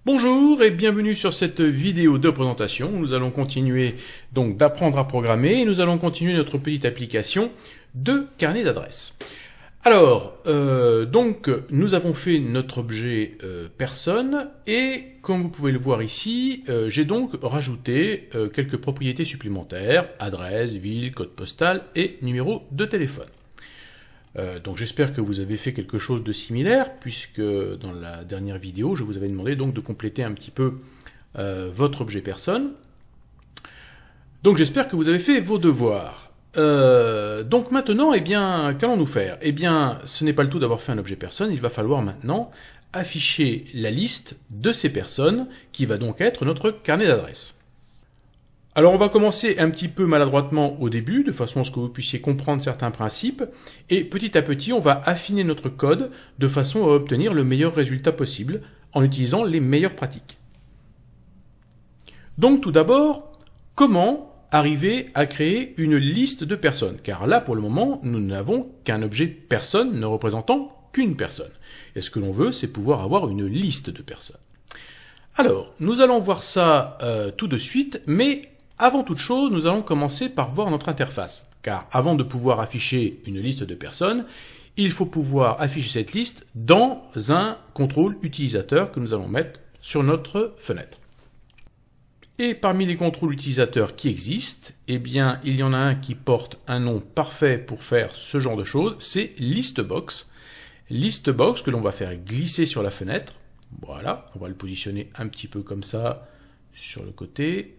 Bonjour et bienvenue sur cette vidéo de présentation. Nous allons continuer donc d'apprendre à programmer et nous allons continuer notre petite application de carnet d'adresses. Alors, donc nous avons fait notre objet personne et comme vous pouvez le voir ici, j'ai donc rajouté quelques propriétés supplémentaires, adresse, ville, code postal et numéro de téléphone. Donc j'espère que vous avez fait quelque chose de similaire, puisque dans la dernière vidéo, je vous avais demandé donc de compléter un petit peu votre objet personne. Donc j'espère que vous avez fait vos devoirs. Donc maintenant, eh bien, qu'allons-nous faire? Eh bien, ce n'est pas le tout d'avoir fait un objet personne, il va falloir maintenant afficher la liste de ces personnes, qui va donc être notre carnet d'adresses. Alors on va commencer un petit peu maladroitement au début, de façon à ce que vous puissiez comprendre certains principes, et petit à petit on va affiner notre code de façon à obtenir le meilleur résultat possible en utilisant les meilleures pratiques. Donc tout d'abord, comment arriver à créer une liste de personnes? Car là pour le moment nous n'avons qu'un objet personne ne représentant qu'une personne. Et ce que l'on veut, c'est pouvoir avoir une liste de personnes. Alors nous allons voir ça tout de suite, mais avant toute chose, nous allons commencer par voir notre interface, car avant de pouvoir afficher une liste de personnes, il faut pouvoir afficher cette liste dans un contrôle utilisateur que nous allons mettre sur notre fenêtre. Et parmi les contrôles utilisateurs qui existent, eh bien, il y en a un qui porte un nom parfait pour faire ce genre de choses, c'est listbox. Listbox que l'on va faire glisser sur la fenêtre. Voilà, on va le positionner un petit peu comme ça sur le côté.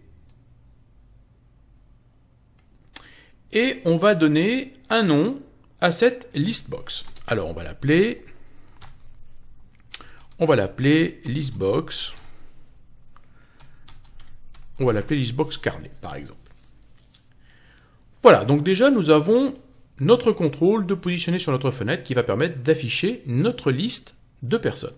Et on va donner un nom à cette listbox. Alors on va l'appeler listbox. On va l'appeler listbox carnet par exemple. Voilà, donc déjà nous avons notre contrôle de positionner sur notre fenêtre qui va permettre d'afficher notre liste de personnes.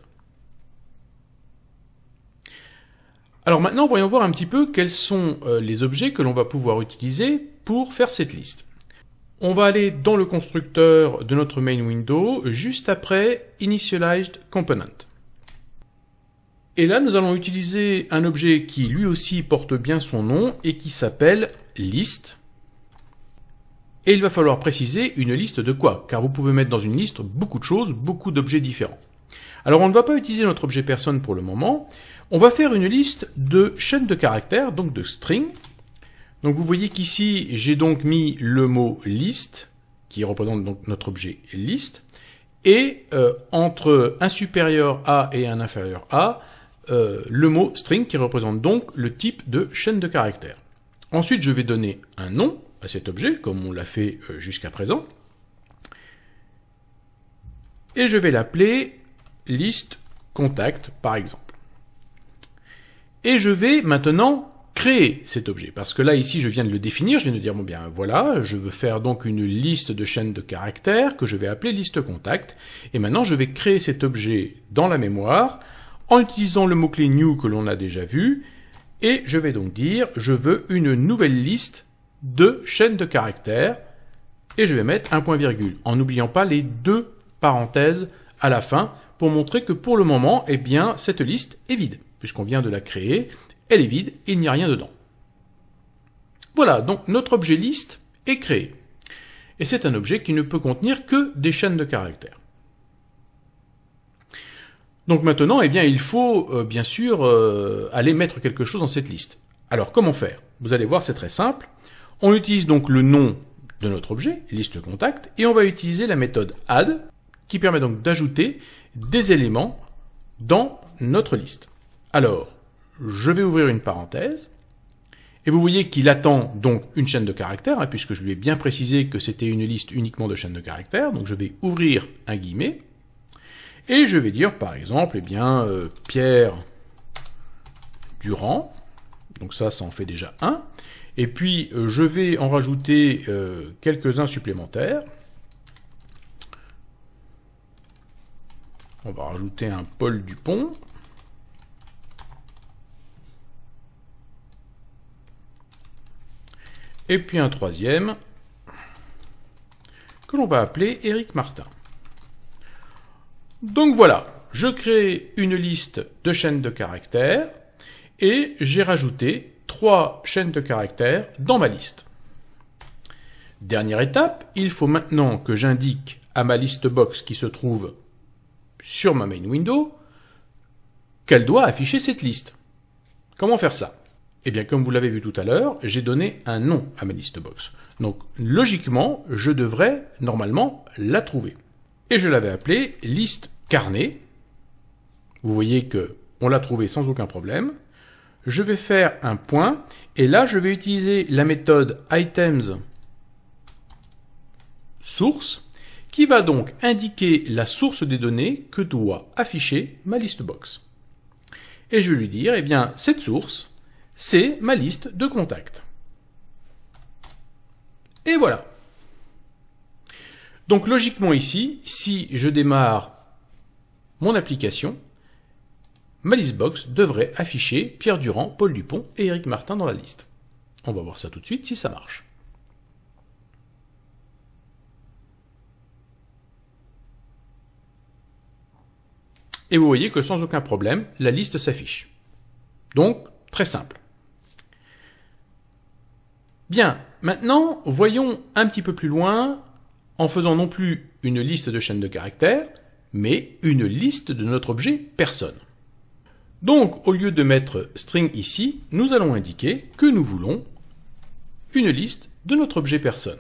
Alors maintenant, voyons voir un petit peu quels sont les objets que l'on va pouvoir utiliser pour faire cette liste. On va aller dans le constructeur de notre main window, juste après Initialized Component. Et là, nous allons utiliser un objet qui lui aussi porte bien son nom et qui s'appelle list. Et il va falloir préciser une liste de quoi? Car vous pouvez mettre dans une liste beaucoup de choses, beaucoup d'objets différents. Alors on ne va pas utiliser notre objet personne pour le moment. On va faire une liste de chaînes de caractères, donc de string. Donc vous voyez qu'ici, j'ai donc mis le mot list, qui représente donc notre objet list, et entre un supérieur à et un inférieur à, le mot string, qui représente donc le type de chaîne de caractères. Ensuite, je vais donner un nom à cet objet, comme on l'a fait jusqu'à présent, et je vais l'appeler list contact, par exemple. Et je vais maintenant créer cet objet, parce que là, ici, je viens de le définir, je viens de dire, bon bien, voilà, je veux faire donc une liste de chaînes de caractères que je vais appeler liste contact, et maintenant, je vais créer cet objet dans la mémoire, en utilisant le mot-clé new que l'on a déjà vu, et je vais donc dire, je veux une nouvelle liste de chaînes de caractères, et je vais mettre un point virgule, en n'oubliant pas les deux parenthèses à la fin, pour montrer que pour le moment, eh bien, cette liste est vide. Puisqu'on vient de la créer, elle est vide, il n'y a rien dedans. Voilà, donc notre objet liste est créé. Et c'est un objet qui ne peut contenir que des chaînes de caractères. Donc maintenant, eh bien, il faut bien sûr aller mettre quelque chose dans cette liste. Alors comment faire? Vous allez voir, c'est très simple. On utilise donc le nom de notre objet, liste contact, et on va utiliser la méthode add, qui permet donc d'ajouter des éléments dans notre liste. Alors, je vais ouvrir une parenthèse, et vous voyez qu'il attend donc une chaîne de caractères, puisque je lui ai bien précisé que c'était une liste uniquement de chaînes de caractères, donc je vais ouvrir un guillemet, et je vais dire par exemple, eh bien, Pierre Durand, donc ça en fait déjà un, et puis je vais en rajouter quelques-uns supplémentaires. On va rajouter un Paul Dupont. Et puis un troisième, que l'on va appeler Éric Martin. Donc voilà, je crée une liste de chaînes de caractères et j'ai rajouté 3 chaînes de caractères dans ma liste. Dernière étape, il faut maintenant que j'indique à ma liste box qui se trouve sur ma main window qu'elle doit afficher cette liste. Comment faire ça? Eh bien, comme vous l'avez vu tout à l'heure, j'ai donné un nom à ma liste box. Donc, logiquement, je devrais, normalement, la trouver. Et je l'avais appelée liste carnet. Vous voyez que on l'a trouvée sans aucun problème. Je vais faire un point, et là, je vais utiliser la méthode items source, qui va donc indiquer la source des données que doit afficher ma liste box. Et je vais lui dire, eh bien, cette source, c'est ma liste de contacts. Et voilà. Donc logiquement ici, si je démarre mon application, ma liste box devrait afficher Pierre Durand, Paul Dupont et Éric Martin dans la liste. On va voir ça tout de suite si ça marche. Et vous voyez que sans aucun problème, la liste s'affiche. Donc, très simple. Bien, maintenant, voyons un petit peu plus loin en faisant non plus une liste de chaînes de caractères, mais une liste de notre objet personne. Donc, au lieu de mettre string ici, nous allons indiquer que nous voulons une liste de notre objet personne.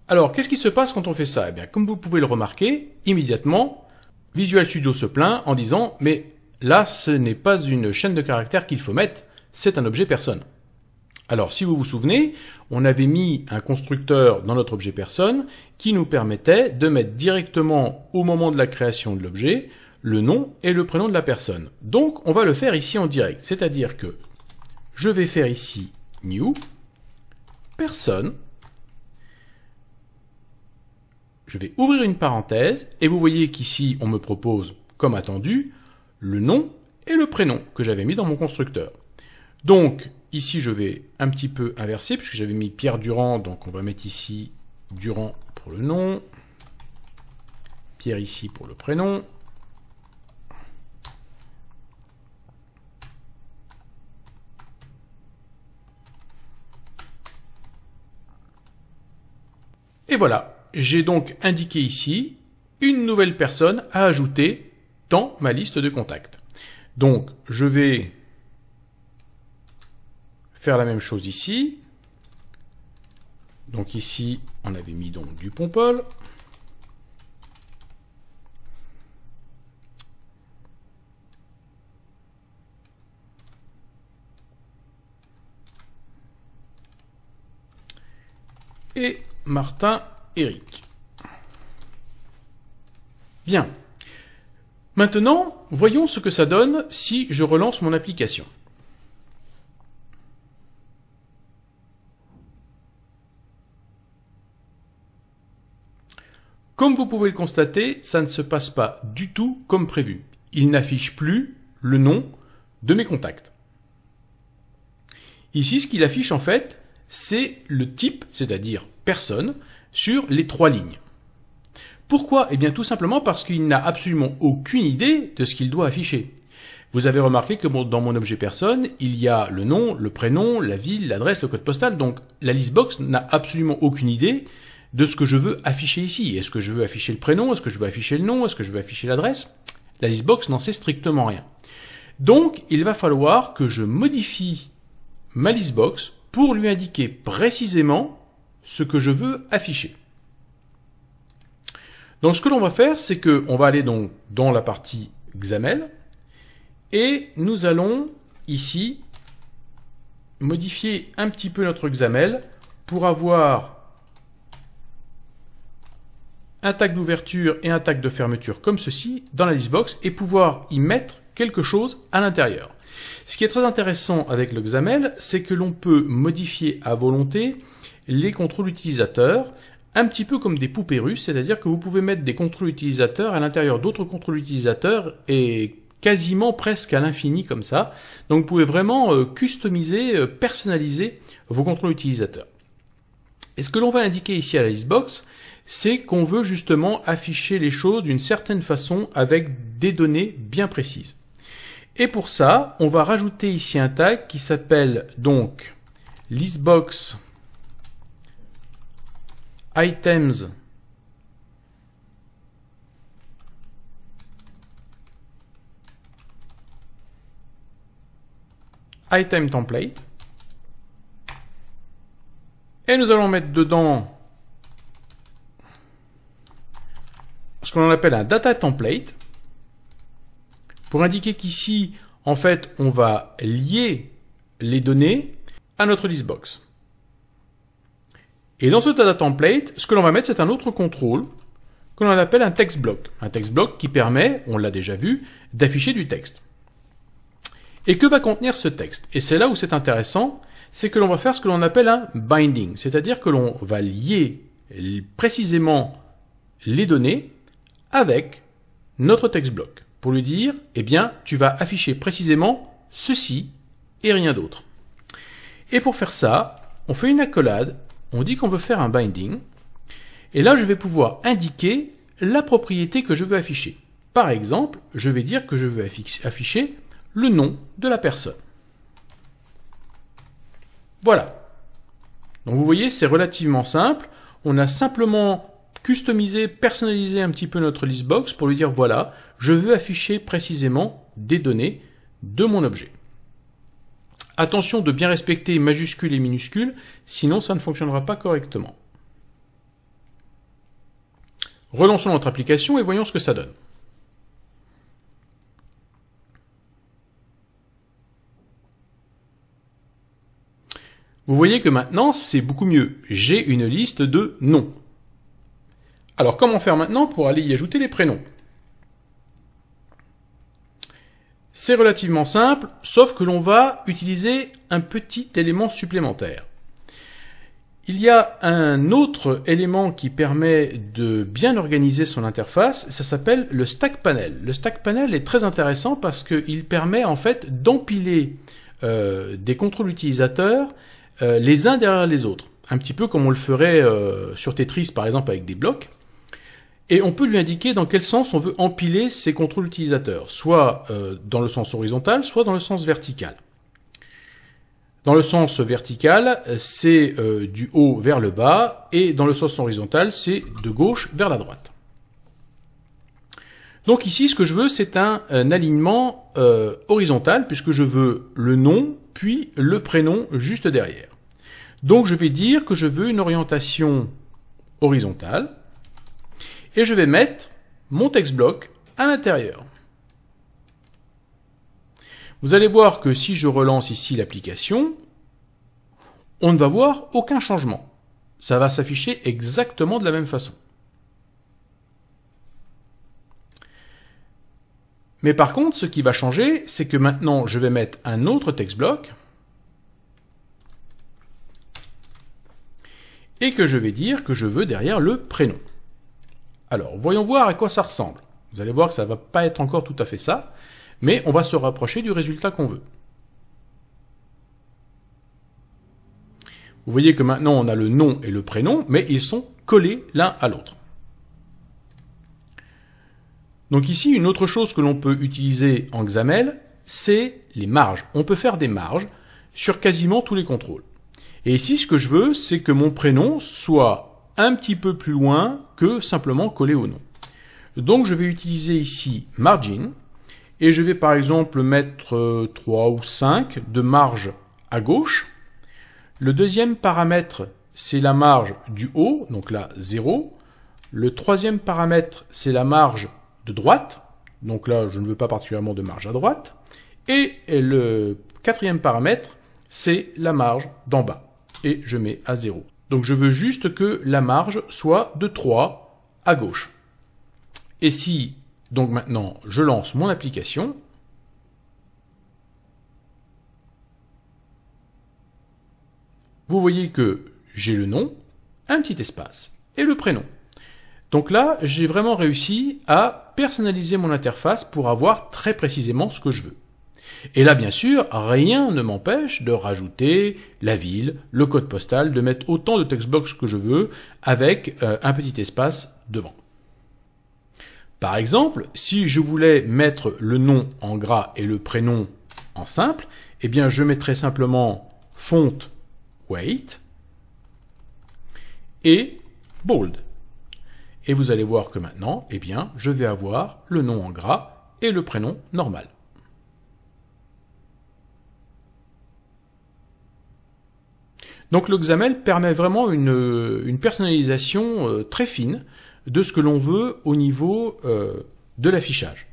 Alors, qu'est-ce qui se passe quand on fait ça? Eh bien, comme vous pouvez le remarquer, immédiatement, Visual Studio se plaint en disant « Mais là, ce n'est pas une chaîne de caractères qu'il faut mettre, c'est un objet personne. » Alors, si vous vous souvenez, on avait mis un constructeur dans notre objet personne qui nous permettait de mettre directement, au moment de la création de l'objet, le nom et le prénom de la personne. Donc, on va le faire ici en direct. C'est-à-dire que je vais faire ici new, personne. Je vais ouvrir une parenthèse et vous voyez qu'ici, on me propose, comme attendu, le nom et le prénom que j'avais mis dans mon constructeur. Donc, ici, je vais un petit peu inverser puisque j'avais mis Pierre Durand, donc on va mettre ici Durand pour le nom, Pierre ici pour le prénom. Et voilà. J'ai donc indiqué ici une nouvelle personne à ajouter dans ma liste de contacts. Donc, je vais faire la même chose ici. Donc ici, on avait mis donc Dupont Paul. Et Martin Éric. Bien. Maintenant, voyons ce que ça donne si je relance mon application. Comme vous pouvez le constater, ça ne se passe pas du tout comme prévu. Il n'affiche plus le nom de mes contacts. Ici, ce qu'il affiche en fait, c'est le type, c'est-à-dire personne, sur les 3 lignes. Pourquoi? Eh bien tout simplement parce qu'il n'a absolument aucune idée de ce qu'il doit afficher. Vous avez remarqué que dans mon objet personne, il y a le nom, le prénom, la ville, l'adresse, le code postal, donc la listbox n'a absolument aucune idée de ce que je veux afficher ici. Est-ce que je veux afficher le prénom? Est-ce que je veux afficher le nom? Est-ce que je veux afficher l'adresse? La listbox n'en sait strictement rien. Donc il va falloir que je modifie ma listbox pour lui indiquer précisément ce que je veux afficher. Donc ce que l'on va faire, c'est que on va aller donc dans la partie XAML et nous allons ici modifier un petit peu notre XAML pour avoir un tag d'ouverture et un tag de fermeture comme ceci dans la listbox et pouvoir y mettre quelque chose à l'intérieur. Ce qui est très intéressant avec le XAML, c'est que l'on peut modifier à volonté les contrôles utilisateurs, un petit peu comme des poupées russes, c'est-à-dire que vous pouvez mettre des contrôles utilisateurs à l'intérieur d'autres contrôles utilisateurs et quasiment presque à l'infini comme ça. Donc vous pouvez vraiment customiser, personnaliser vos contrôles utilisateurs. Et ce que l'on va indiquer ici à la listbox, c'est qu'on veut justement afficher les choses d'une certaine façon avec des données bien précises. Et pour ça, on va rajouter ici un tag qui s'appelle donc listbox items item template. Et nous allons mettre dedans ce qu'on appelle un data template pour indiquer qu'ici, en fait, on va lier les données à notre listbox. Et dans ce data template, ce que l'on va mettre, c'est un autre contrôle que l'on appelle un text block. Un text block qui permet, on l'a déjà vu, d'afficher du texte. Et que va contenir ce texte? Et c'est là où c'est intéressant, c'est que l'on va faire ce que l'on appelle un binding, c'est-à-dire que l'on va lier précisément les données avec notre text block pour lui dire, eh bien, tu vas afficher précisément ceci et rien d'autre. Et pour faire ça, on fait une accolade, on dit qu'on veut faire un binding, et là, je vais pouvoir indiquer la propriété que je veux afficher. Par exemple, je vais dire que je veux afficher le nom de la personne. Voilà. Donc vous voyez, c'est relativement simple. On a simplement customisé, personnalisé un petit peu notre listbox pour lui dire, voilà, je veux afficher précisément des données de mon objet. Attention de bien respecter majuscules et minuscules, sinon ça ne fonctionnera pas correctement. Relançons notre application et voyons ce que ça donne. Vous voyez que maintenant, c'est beaucoup mieux. J'ai une liste de noms. Alors, comment faire maintenant pour aller y ajouter les prénoms? C'est relativement simple, sauf que l'on va utiliser un petit élément supplémentaire. Il y a un autre élément qui permet de bien organiser son interface, ça s'appelle le stack panel. Le stack panel est très intéressant parce qu'il permet en fait d'empiler des contrôles utilisateurs les uns derrière les autres. Un petit peu comme on le ferait sur Tetris par exemple avec des blocs. Et on peut lui indiquer dans quel sens on veut empiler ces contrôles utilisateurs, soit dans le sens horizontal, soit dans le sens vertical. Dans le sens vertical, c'est du haut vers le bas, et dans le sens horizontal, c'est de gauche vers la droite. Donc ici, ce que je veux, c'est un alignement horizontal, puisque je veux le nom, puis le prénom juste derrière. Donc je vais dire que je veux une orientation horizontale, et je vais mettre mon text block à l'intérieur. Vous allez voir que si je relance ici l'application, on ne va voir aucun changement. Ça va s'afficher exactement de la même façon. Mais par contre, ce qui va changer, c'est que maintenant, je vais mettre un autre text block et que je vais dire que je veux derrière le prénom. Alors, voyons voir à quoi ça ressemble. Vous allez voir que ça ne va pas être encore tout à fait ça, mais on va se rapprocher du résultat qu'on veut. Vous voyez que maintenant on a le nom et le prénom, mais ils sont collés l'un à l'autre. Donc ici, une autre chose que l'on peut utiliser en XAML, c'est les marges. On peut faire des marges sur quasiment tous les contrôles. Et ici, ce que je veux, c'est que mon prénom soit un petit peu plus loin que simplement collé au nom. Donc je vais utiliser ici margin, et je vais par exemple mettre 3 ou 5 de marge à gauche. Le deuxième paramètre, c'est la marge du haut, donc là 0. Le troisième paramètre, c'est la marge de droite, donc là je ne veux pas particulièrement de marge à droite. Et le quatrième paramètre, c'est la marge d'en bas, et je mets à 0. Donc je veux juste que la marge soit de 3 à gauche. Et si, donc maintenant, je lance mon application, vous voyez que j'ai le nom, un petit espace, et le prénom. Donc là, j'ai vraiment réussi à personnaliser mon interface pour avoir très précisément ce que je veux. Et là, bien sûr, rien ne m'empêche de rajouter la ville, le code postal, de mettre autant de textbox que je veux avec un petit espace devant. Par exemple, si je voulais mettre le nom en gras et le prénom en simple, eh bien je mettrais simplement font weight et bold. Et vous allez voir que maintenant, eh bien, je vais avoir le nom en gras et le prénom normal. Donc le XAML permet vraiment une personnalisation très fine de ce que l'on veut au niveau de l'affichage.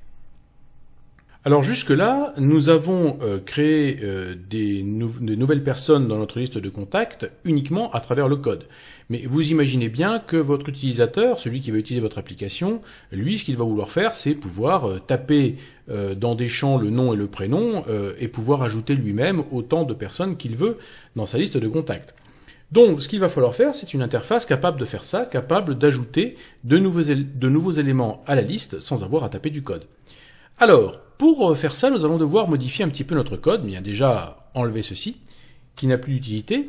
Alors jusque-là, nous avons créé de nouvelles personnes dans notre liste de contacts uniquement à travers le code. Mais vous imaginez bien que votre utilisateur, celui qui va utiliser votre application, lui, ce qu'il va vouloir faire, c'est pouvoir taper dans des champs le nom et le prénom et pouvoir ajouter lui-même autant de personnes qu'il veut dans sa liste de contacts. Donc, ce qu'il va falloir faire, c'est une interface capable de faire ça, capable d'ajouter de nouveaux éléments à la liste sans avoir à taper du code. Alors, pour faire ça, nous allons devoir modifier un petit peu notre code, bien déjà enlever ceci, qui n'a plus d'utilité.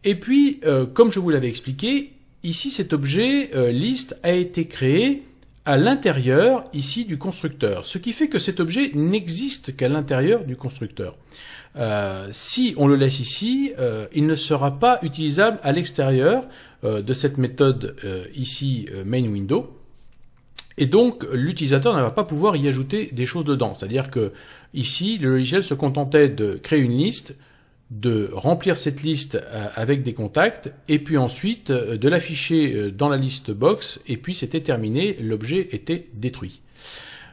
Et puis, comme je vous l'avais expliqué, ici cet objet list a été créé à l'intérieur ici du constructeur, ce qui fait que cet objet n'existe qu'à l'intérieur du constructeur. Si on le laisse ici, il ne sera pas utilisable à l'extérieur de cette méthode ici main window. Et donc, l'utilisateur ne va pas pouvoir y ajouter des choses dedans. C'est-à-dire que ici, le logiciel se contentait de créer une liste, de remplir cette liste avec des contacts, et puis ensuite de l'afficher dans la liste box, et puis c'était terminé, l'objet était détruit.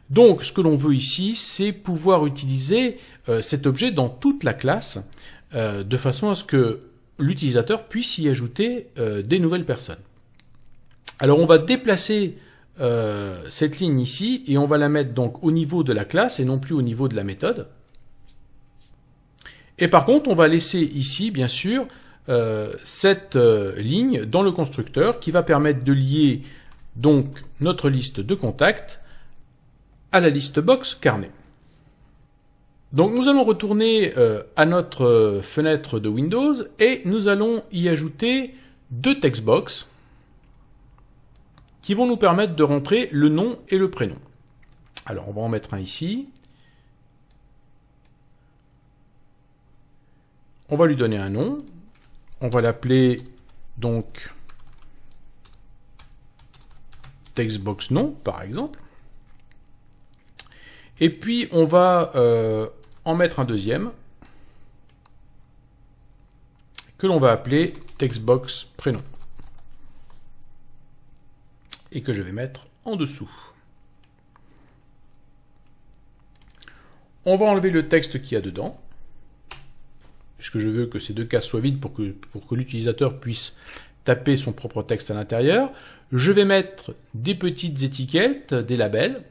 Donc, ce que l'on veut ici, c'est pouvoir utiliser cet objet dans toute la classe, de façon à ce que l'utilisateur puisse y ajouter des nouvelles personnes. Alors, on va déplacer cette ligne ici, et on va la mettre donc au niveau de la classe et non plus au niveau de la méthode. Et par contre, on va laisser ici, bien sûr, cette ligne dans le constructeur qui va permettre de lier donc notre liste de contacts à la liste box carnet. Donc nous allons retourner à notre fenêtre de Windows et nous allons y ajouter deux textbox qui vont nous permettre de rentrer le nom et le prénom. Alors on va en mettre un ici. On va lui donner un nom. On va l'appeler donc textbox nom par exemple. Et puis on va en mettre un deuxième que l'on va appeler textbox prénom. Et que je vais mettre en dessous. On va enlever le texte qu'il y a dedans, puisque je veux que ces deux cases soient vides pour que l'utilisateur puisse taper son propre texte à l'intérieur. Je vais mettre des petites étiquettes, des labels.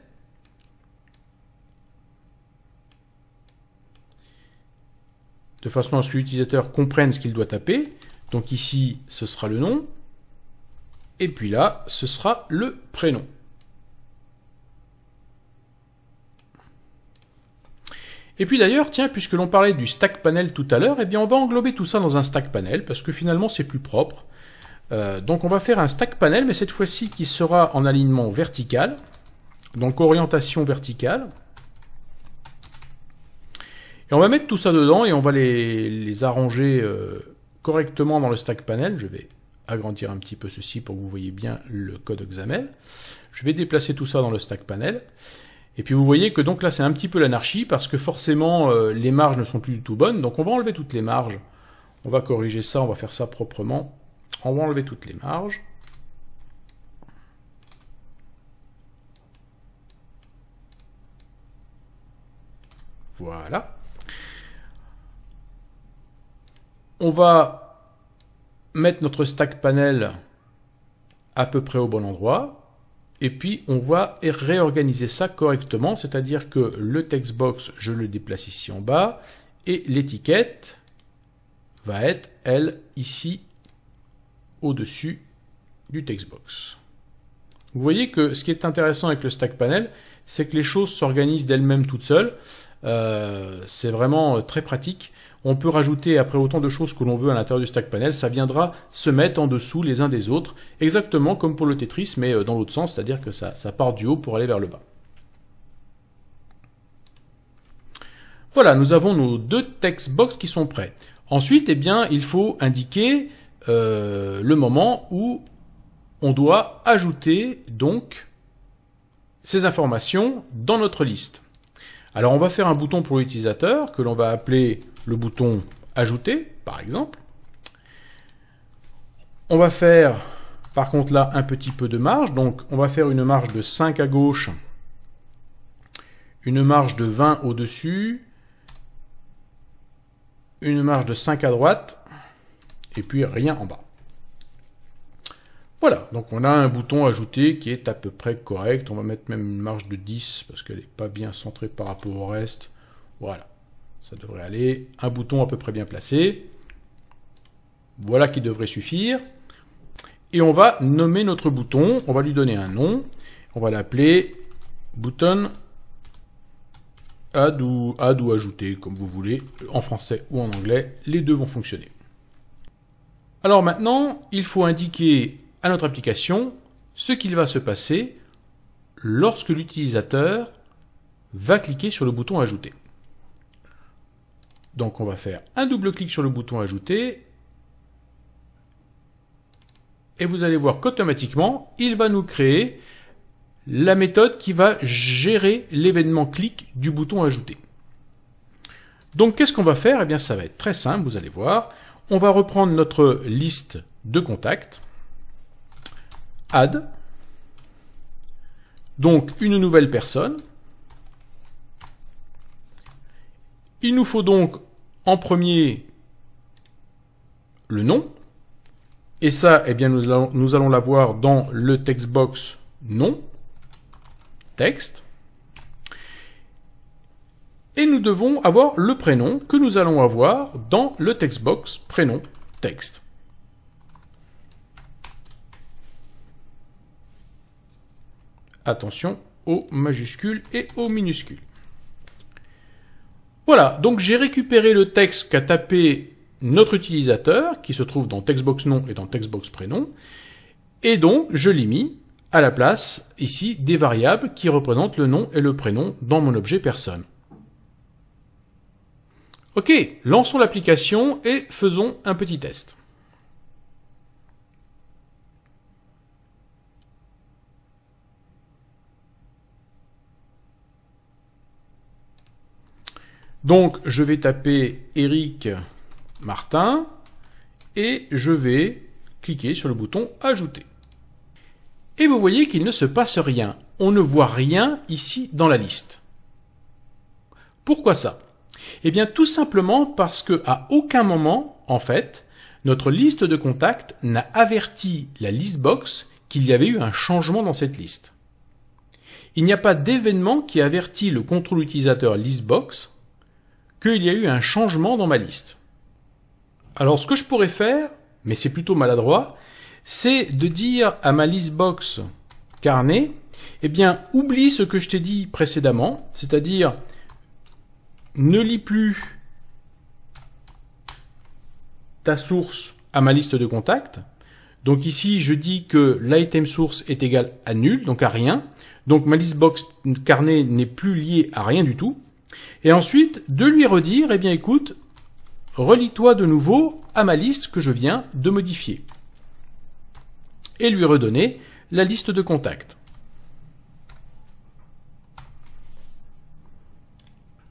De façon à ce que l'utilisateur comprenne ce qu'il doit taper. Donc ici, ce sera le nom. Et puis là, ce sera le prénom. Et puis d'ailleurs, tiens, puisque l'on parlait du stack panel tout à l'heure, eh bien on va englober tout ça dans un stack panel, parce que finalement c'est plus propre. Donc on va faire un stack panel, mais cette fois-ci qui sera en alignement vertical, donc orientation verticale. Et on va mettre tout ça dedans et on va les arranger correctement dans le stack panel. Je vais agrandir un petit peu ceci pour que vous voyez bien le code XAML. Je vais déplacer tout ça dans le stack panel. Et puis vous voyez que donc là c'est un petit peu l'anarchie parce que forcément les marges ne sont plus du tout bonnes. Donc on va enlever toutes les marges. On va corriger ça, on va faire ça proprement. On va enlever toutes les marges. Voilà. On va mettre notre stack panel à peu près au bon endroit. Et puis, on va réorganiser ça correctement, c'est-à-dire que le textbox, je le déplace ici en bas, et l'étiquette va être, elle, ici, au-dessus du textbox. Vous voyez que ce qui est intéressant avec le stack panel, c'est que les choses s'organisent d'elles-mêmes toutes seules. C'est vraiment très pratique. On peut rajouter après autant de choses que l'on veut à l'intérieur du stack panel, ça viendra se mettre en dessous les uns des autres, exactement comme pour le Tetris, mais dans l'autre sens, c'est-à-dire que ça part du haut pour aller vers le bas. Voilà, nous avons nos deux text box qui sont prêts. Ensuite, eh bien, il faut indiquer le moment où on doit ajouter donc ces informations dans notre liste. Alors, on va faire un bouton pour l'utilisateur que l'on va appeler le bouton ajouter, par exemple. On va faire, par contre, là, un petit peu de marge. Donc, on va faire une marge de 5 à gauche, une marge de 20 au-dessus, une marge de 5 à droite, et puis rien en bas. Voilà, donc on a un bouton ajouter qui est à peu près correct. On va mettre même une marge de 10 parce qu'elle n'est pas bien centrée par rapport au reste. Voilà, ça devrait aller. Un bouton à peu près bien placé. Voilà qui devrait suffire. Et on va nommer notre bouton. On va lui donner un nom. On va l'appeler button add ou ajouter, comme vous voulez, en français ou en anglais. Les deux vont fonctionner. Alors maintenant, il faut indiquer à notre application ce qu'il va se passer lorsque l'utilisateur va cliquer sur le bouton ajouter. Donc on va faire un double clic sur le bouton ajouter et vous allez voir qu'automatiquement il va nous créer la méthode qui va gérer l'événement clic du bouton ajouter. Donc qu'est-ce qu'on va faire? Eh bien ça va être très simple, vous allez voir. On va reprendre notre liste de contacts. Add, donc une nouvelle personne. Il nous faut donc en premier le nom, et ça, eh bien, nous allons l'avoir dans le textbox nom, texte, et nous devons avoir le prénom que nous allons avoir dans le textbox prénom, texte. Attention aux majuscules et aux minuscules. Voilà, donc j'ai récupéré le texte qu'a tapé notre utilisateur, qui se trouve dans textbox nom et dans textbox prénom, et donc je l'ai mis à la place, ici, des variables qui représentent le nom et le prénom dans mon objet personne. Ok, lançons l'application et faisons un petit test. Donc, je vais taper Eric Martin et je vais cliquer sur le bouton Ajouter. Et vous voyez qu'il ne se passe rien. On ne voit rien ici dans la liste. Pourquoi ça? Eh bien, tout simplement parce que à aucun moment, en fait, notre liste de contacts n'a averti la listbox qu'il y avait eu un changement dans cette liste. Il n'y a pas d'événement qui avertit le contrôle utilisateur listbox qu'il y a eu un changement dans ma liste. Alors ce que je pourrais faire, mais c'est plutôt maladroit, c'est de dire à ma listbox carnet, eh bien oublie ce que je t'ai dit précédemment, c'est-à-dire ne lis plus ta source à ma liste de contacts. Donc ici je dis que l'item source est égal à nul, donc à rien. Donc ma listbox carnet n'est plus liée à rien du tout. Et ensuite, de lui redire, eh bien écoute, relie-toi de nouveau à ma liste que je viens de modifier. Et lui redonner la liste de contacts.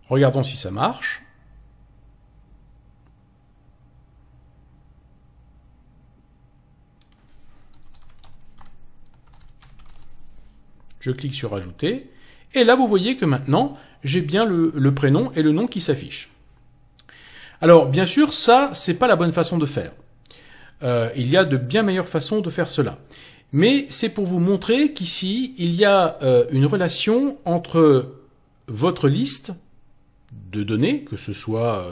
Regardons si ça marche. Je clique sur Ajouter. Et là, vous voyez que maintenant, j'ai bien le prénom et le nom qui s'affichent. Alors, bien sûr, ça, c'est pas la bonne façon de faire. Il y a de bien meilleures façons de faire cela. Mais c'est pour vous montrer qu'ici, il y a une relation entre votre liste de données, que ce soit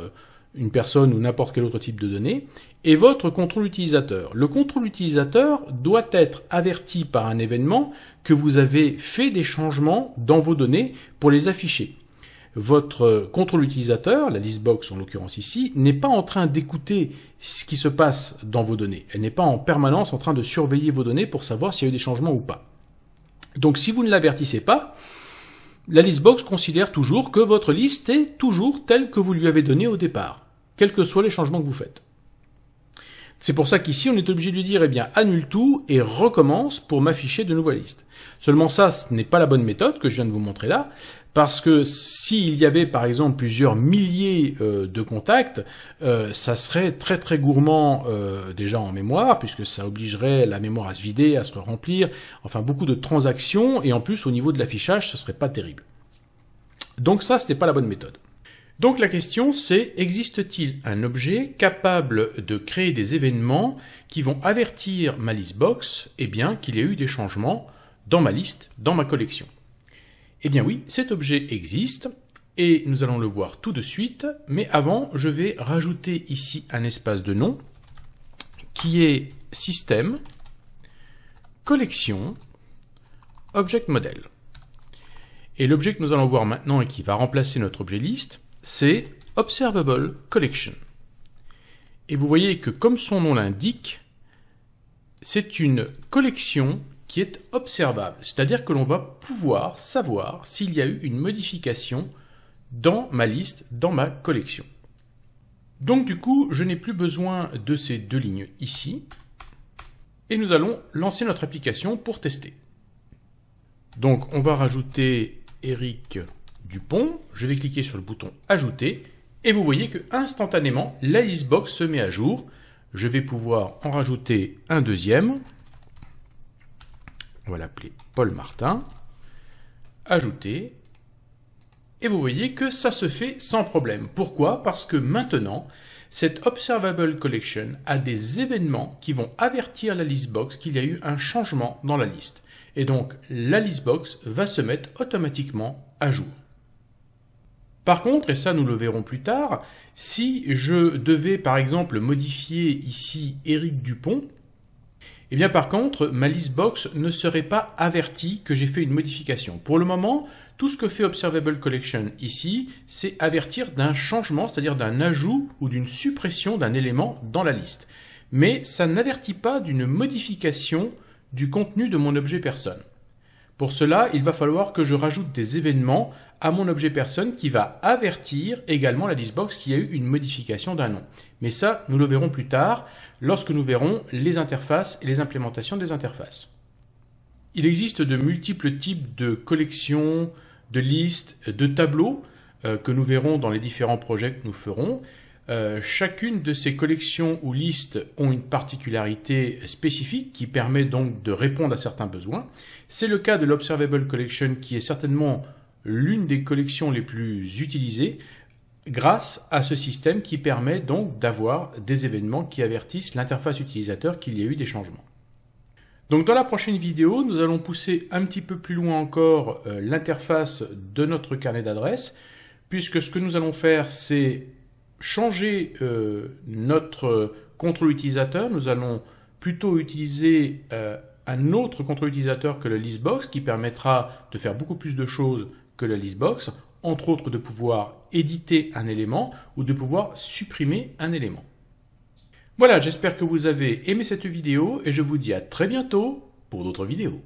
une personne ou n'importe quel autre type de données, et votre contrôle utilisateur. Le contrôle utilisateur doit être averti par un événement que vous avez fait des changements dans vos données pour les afficher. votre contrôle utilisateur, la listbox en l'occurrence ici, n'est pas en train d'écouter ce qui se passe dans vos données. Elle n'est pas en permanence en train de surveiller vos données pour savoir s'il y a eu des changements ou pas. Donc si vous ne l'avertissez pas, la listbox considère toujours que votre liste est toujours telle que vous lui avez donnée au départ, quels que soient les changements que vous faites. C'est pour ça qu'ici, on est obligé de lui dire, eh bien, annule tout et recommence pour m'afficher de nouvelles listes. Seulement ça, ce n'est pas la bonne méthode que je viens de vous montrer là, parce que s'il y avait, par exemple, plusieurs milliers de contacts, ça serait très très gourmand déjà en mémoire, puisque ça obligerait la mémoire à se vider, à se remplir, enfin beaucoup de transactions, et en plus, au niveau de l'affichage, ce serait pas terrible. Donc ça, ce n'est pas la bonne méthode. Donc la question c'est, existe-t-il un objet capable de créer des événements qui vont avertir ma listbox, eh bien, qu'il y a eu des changements dans ma liste, dans ma collection? Eh bien oui, cet objet existe, et nous allons le voir tout de suite, mais avant, je vais rajouter ici un espace de nom, qui est système, collection, object model. Et l'objet que nous allons voir maintenant et qui va remplacer notre objet liste, c'est Observable Collection. Et vous voyez que comme son nom l'indique, c'est une collection qui est observable. C'est-à-dire que l'on va pouvoir savoir s'il y a eu une modification dans ma liste, dans ma collection. Donc du coup, je n'ai plus besoin de ces deux lignes ici. Et nous allons lancer notre application pour tester. Donc on va rajouter Eric Dupont, je vais cliquer sur le bouton ajouter et vous voyez que instantanément la listbox se met à jour. Je vais pouvoir en rajouter un deuxième. On va l'appeler Paul Martin. Ajouter. Et vous voyez que ça se fait sans problème. Pourquoi? Parce que maintenant, cette Observable Collection a des événements qui vont avertir la listbox qu'il y a eu un changement dans la liste. Et donc la listbox va se mettre automatiquement à jour. Par contre, et ça nous le verrons plus tard, si je devais par exemple modifier ici Eric Dupont, eh bien par contre, ma listbox ne serait pas avertie que j'ai fait une modification. Pour le moment, tout ce que fait Observable Collection ici, c'est avertir d'un changement, c'est-à-dire d'un ajout ou d'une suppression d'un élément dans la liste. Mais ça n'avertit pas d'une modification du contenu de mon objet personne. Pour cela, il va falloir que je rajoute des événements à mon objet personne qui va avertir également la listbox qu'il y a eu une modification d'un nom. Mais ça, nous le verrons plus tard lorsque nous verrons les interfaces et les implémentations des interfaces. Il existe de multiples types de collections, de listes, de tableaux que nous verrons dans les différents projets que nous ferons. Chacune de ces collections ou listes ont une particularité spécifique qui permet donc de répondre à certains besoins. C'est le cas de l'Observable Collection qui est certainement l'une des collections les plus utilisées grâce à ce système qui permet donc d'avoir des événements qui avertissent l'interface utilisateur qu'il y a eu des changements. Donc dans la prochaine vidéo, nous allons pousser un petit peu plus loin encore l'interface de notre carnet d'adresses, puisque ce que nous allons faire, c'est changer notre contrôle utilisateur. Nous allons plutôt utiliser un autre contrôle utilisateur que la listbox qui permettra de faire beaucoup plus de choses que la listbox, entre autres de pouvoir éditer un élément ou de pouvoir supprimer un élément. Voilà, j'espère que vous avez aimé cette vidéo et je vous dis à très bientôt pour d'autres vidéos.